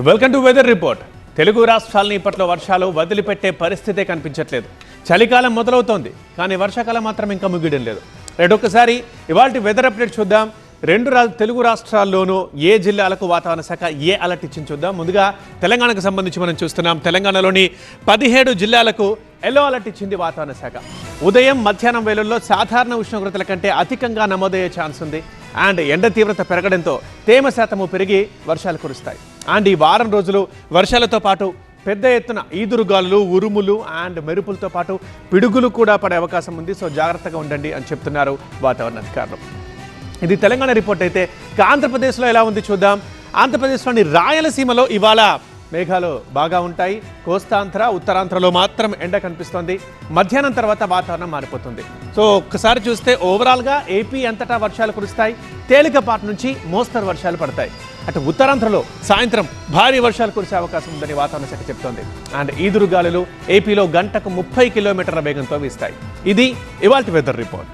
Welcome to weather report. Telugu రాష్ట్రాలని ఇప్పట్లో వర్షాలు వదిలిపెట్టే పరిస్థితే కనిపించట్లేదు. చలికాలం మొదలవుతోంది, కానీ వర్షాకాలం మాత్రం ఇంకా ముగియడం లేదు. రెండొకసారి ఇవాల్టి వెదర్ అప్డేట్ చూద్దాం. తెలుగు రాష్ట్రాల్లోనూ ఏ జిల్లాలకు వాతావరణ శాఖ ఏ అలర్ట్ ఇచ్చింది చూద్దాం. ముందుగా తెలంగాణకు సంబంధించి మనం చూస్తున్నాం. తెలంగాణలోని 17 జిల్లాలకు ఎల్లో అలర్ట్ ఇచ్చింది వాతావరణ శాఖ. ఉదయం మధ్యాహ్నం వేళల్లో సాధారణ ఉష్ణోగ్రతల కంటే అధికంగా నమోదయ్యే ఛాన్స్ ఉంది. అండ్ ఎండ తీవ్రత పెరగడంతో తేమ శాతము పెరిగి వర్షాలు కురుస్తాయి. అండ్ ఈ వారం రోజులు వర్షాలతో పాటు పెద్ద ఎత్తున ఈదురుగాలులు, ఉరుములు అండ్ మెరుపులతో పాటు పిడుగులు కూడా పడే అవకాశం ఉంది. సో జాగ్రత్తగా ఉండండి అని చెప్తున్నారు వాతావరణ అధికారులు. ఇది తెలంగాణ రిపోర్ట్. అయితే ఆంధ్రప్రదేశ్లో ఎలా ఉంది చూద్దాం. ఆంధ్రప్రదేశ్లోని రాయలసీమలో ఇవాళ మేఘాలు బాగా ఉంటాయి. కోస్తాంధ్ర, ఉత్తరాంధ్రలో మాత్రం ఎండ కనిపిస్తోంది. మధ్యాహ్నం తర్వాత వాతావరణం మారిపోతుంది. సో ఒక్కసారి చూస్తే ఓవరాల్గా ఏపీ అంతటా వర్షాలు కురుస్తాయి. తేలికపాటి నుంచి మోస్తరు వర్షాలు పడతాయి. అటు ఉత్తరాంధ్రలో సాయంత్రం భారీ వర్షాలు కురిసే అవకాశం ఉందని వాతావరణ శాఖ చెప్తోంది. అండ్ ఈదురుగాలులు ఏపీలో గంటకు 30 కిలోమీటర్ల వేగంతో వీస్తాయి. ఇది ఇవాల్టి వెదర్ రిపోర్ట్.